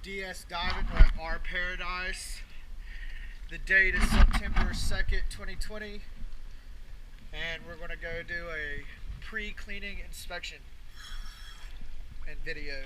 DS Diving. We're at Our Paradise. The date is September 2nd, 2020. And we're going to go do a pre-cleaning inspection and video.